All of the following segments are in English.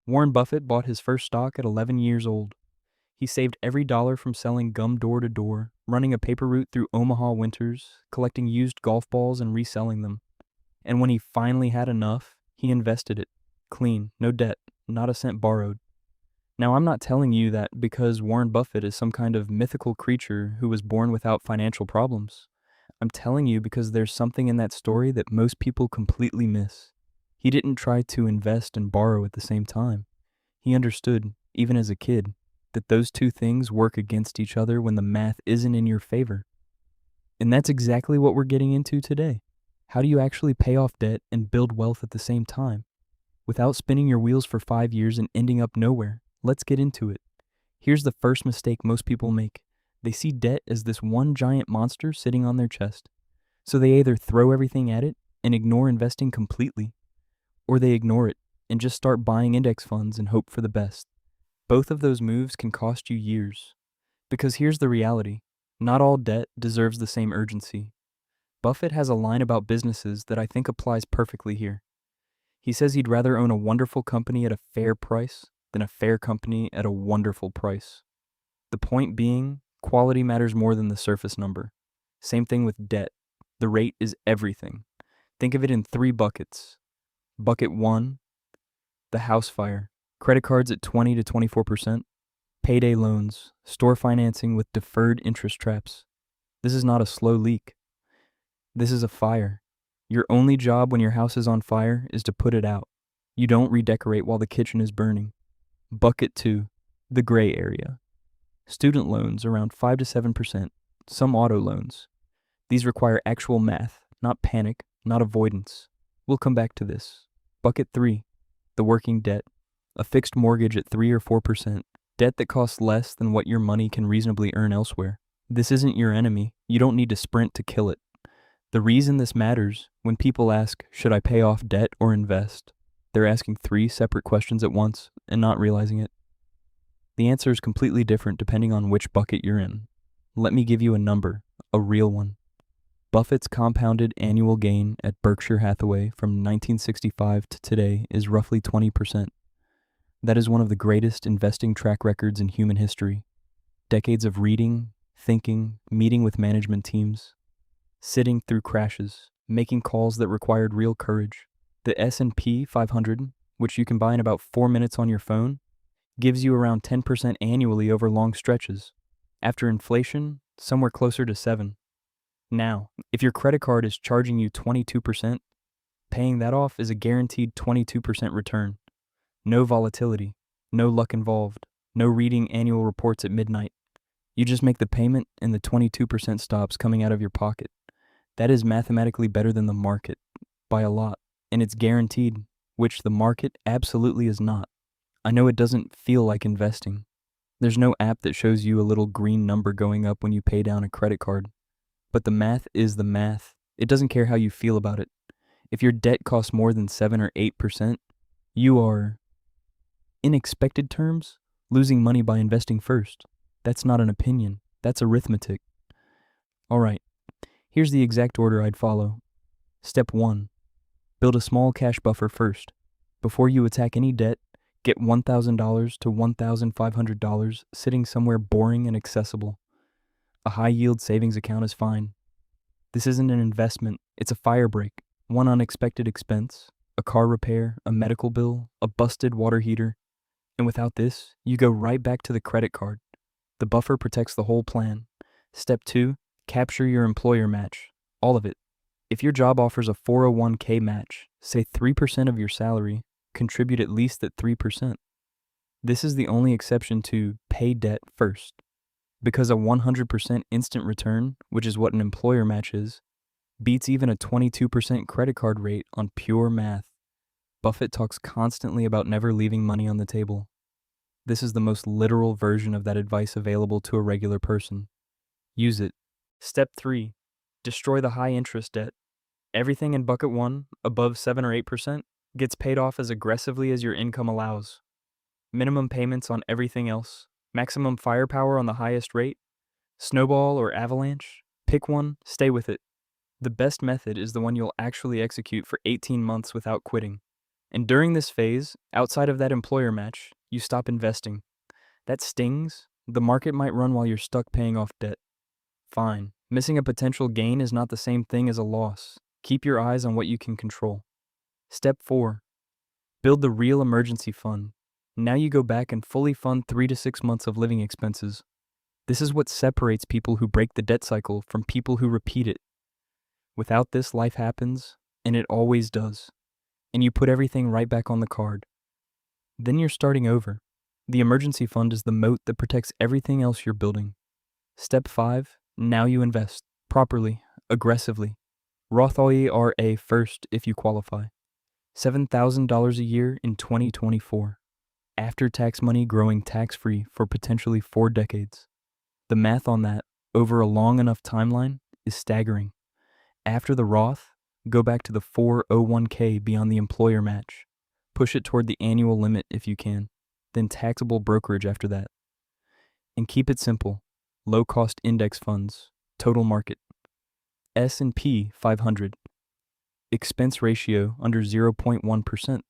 Warren Buffett bought his first stock at 11 years old. He saved every dollar from selling gum door to door, running a paper route through Omaha winters, collecting used golf balls and reselling them. And when he finally had enough, he invested it. Clean, no debt, not a cent borrowed. Now, I'm not telling you that because Warren Buffett is some kind of mythical creature who was born without financial problems. I'm telling you because there's something in that story that most people completely miss. He didn't try to invest and borrow at the same time. He understood, even as a kid, that those two things work against each other when the math isn't in your favor. And that's exactly what we're getting into today. How do you actually pay off debt and build wealth at the same time? Without spinning your wheels for 5 years and ending up nowhere, let's get into it. Here's the first mistake most people make. They see debt as this one giant monster sitting on their chest. So they either throw everything at it and ignore investing completely, or they ignore it and just start buying index funds and hope for the best. Both of those moves can cost you years. Because here's the reality. Not all debt deserves the same urgency. Buffett has a line about businesses that I think applies perfectly here. He says he'd rather own a wonderful company at a fair price than a fair company at a wonderful price. The point being, quality matters more than the surface number. Same thing with debt. The rate is everything. Think of it in 3 buckets. Bucket 1, the house fire. Credit cards at 20 to 24%. Payday loans, store financing with deferred interest traps. This is not a slow leak. This is a fire. Your only job when your house is on fire is to put it out. You don't redecorate while the kitchen is burning. Bucket 2, the gray area. Student loans around 5 to 7%, some auto loans. These require actual math, not panic, not avoidance. We'll come back to this. Bucket 3, the working debt. A fixed mortgage at 3 or 4%, debt that costs less than what your money can reasonably earn elsewhere. This isn't your enemy. You don't need to sprint to kill it. The reason this matters, when people ask, should I pay off debt or invest? They're asking 3 separate questions at once and not realizing it. The answer is completely different depending on which bucket you're in. Let me give you a number, a real one. Buffett's compounded annual gain at Berkshire Hathaway from 1965 to today is roughly 20%. That is one of the greatest investing track records in human history. Decades of reading, thinking, meeting with management teams, sitting through crashes, making calls that required real courage. The S&P 500, which you can buy in about 4 minutes on your phone, gives you around 10% annually over long stretches. After inflation, somewhere closer to 7%. Now, if your credit card is charging you 22%, paying that off is a guaranteed 22% return. No volatility, no luck involved, no reading annual reports at midnight. You just make the payment and the 22% stops coming out of your pocket. That is mathematically better than the market, by a lot, and it's guaranteed, which the market absolutely is not. I know it doesn't feel like investing. There's no app that shows you a little green number going up when you pay down a credit card. But the math is the math. It doesn't care how you feel about it. If your debt costs more than 7 or 8%, you are, in expected terms, losing money by investing first. That's not an opinion. That's arithmetic. All right, here's the exact order I'd follow. Step 1. Build a small cash buffer first. Before you attack any debt, get $1,000 to $1,500 sitting somewhere boring and accessible. A high-yield savings account is fine. This isn't an investment, it's a firebreak. One unexpected expense, a car repair, a medical bill, a busted water heater. And without this, you go right back to the credit card. The buffer protects the whole plan. Step 2, capture your employer match. All of it. If your job offers a 401k match, say 3% of your salary, contribute at least at 3%. This is the only exception to pay debt first. Because a 100% instant return, which is what an employer match is, beats even a 22% credit card rate on pure math. Buffett talks constantly about never leaving money on the table. This is the most literal version of that advice available to a regular person. Use it. Step 3. Destroy the high-interest debt. Everything in bucket 1, above 7 or 8%, gets paid off as aggressively as your income allows. Minimum payments on everything else. Maximum firepower on the highest rate. Snowball or avalanche. Pick one, stay with it. The best method is the one you'll actually execute for 18 months without quitting. And during this phase, outside of that employer match, you stop investing. That stings. The market might run while you're stuck paying off debt. Fine. Missing a potential gain is not the same thing as a loss. Keep your eyes on what you can control. Step 4. Build the real emergency fund. Now you go back and fully fund 3 to 6 months of living expenses. This is what separates people who break the debt cycle from people who repeat it. Without this, life happens, and it always does. And you put everything right back on the card. Then you're starting over. The emergency fund is the moat that protects everything else you're building. Step 5. Now you invest. Properly. Aggressively. Roth IRA first if you qualify. $7,000 a year in 2024. After-tax money growing tax-free for potentially 4 decades. The math on that, over a long enough timeline, is staggering. After the Roth, go back to the 401k beyond the employer match. Push it toward the annual limit if you can, then taxable brokerage after that. And keep it simple. Low-cost index funds, total market. S&P 500. Expense ratio under 0.1%.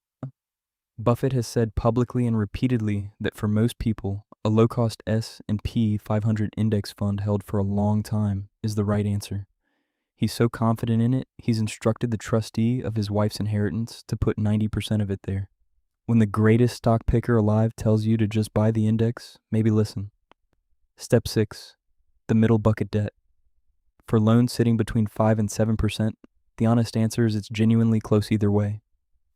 Buffett has said publicly and repeatedly that for most people, a low-cost S&P 500 index fund held for a long time is the right answer. He's so confident in it, he's instructed the trustee of his wife's inheritance to put 90% of it there. When the greatest stock picker alive tells you to just buy the index, maybe listen. Step 6. The middle bucket debt. For loans sitting between 5 and 7%, the honest answer is it's genuinely close either way.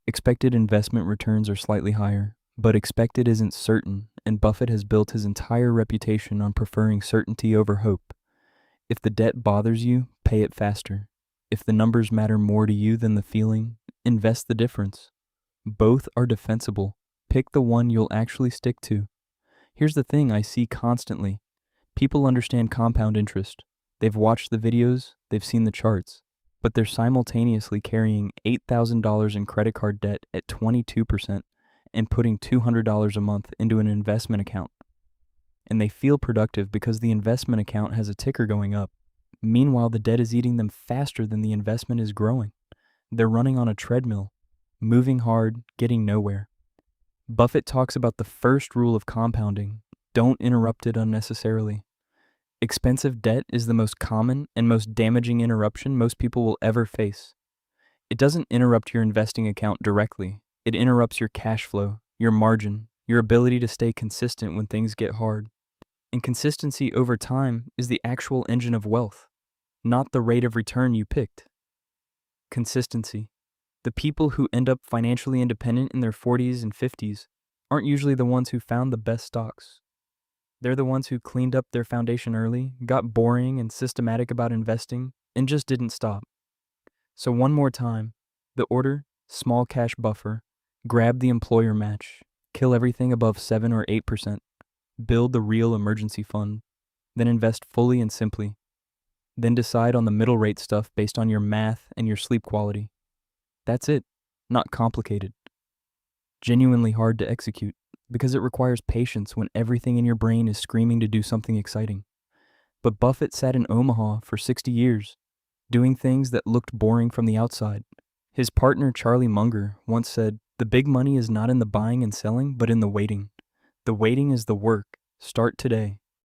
Expected investment returns are slightly higher, but expected isn't certain, and Buffett has built his entire reputation on preferring certainty over hope. If the debt bothers you, pay it faster. If the numbers matter more to you than the feeling, invest the difference. Both are defensible. Pick the one you'll actually stick to. Here's the thing I see constantly. People understand compound interest. They've watched the videos, they've seen the charts, but they're simultaneously carrying $8,000 in credit card debt at 22% and putting $200 a month into an investment account. And they feel productive because the investment account has a ticker going up. Meanwhile, the debt is eating them faster than the investment is growing. They're running on a treadmill, moving hard, getting nowhere. Buffett talks about the first rule of compounding: don't interrupt it unnecessarily. Expensive debt is the most common and most damaging interruption most people will ever face. It doesn't interrupt your investing account directly. It interrupts your cash flow, your margin, your ability to stay consistent when things get hard. And consistency over time is the actual engine of wealth, not the rate of return you picked. Consistency. The people who end up financially independent in their 40s and 50s aren't usually the ones who found the best stocks. They're the ones who cleaned up their foundation early, got boring and systematic about investing, and just didn't stop. So one more time, the order: small cash buffer, grab the employer match, kill everything above 7 or 8%, build the real emergency fund, then invest fully and simply. Then decide on the middle rate stuff based on your math and your sleep quality. That's it. Not complicated. Genuinely hard to execute because it requires patience when everything in your brain is screaming to do something exciting. But Buffett sat in Omaha for 60 years, doing things that looked boring from the outside. His partner Charlie Munger once said, "The big money is not in the buying and selling, but in the waiting. The waiting is the work. Start today."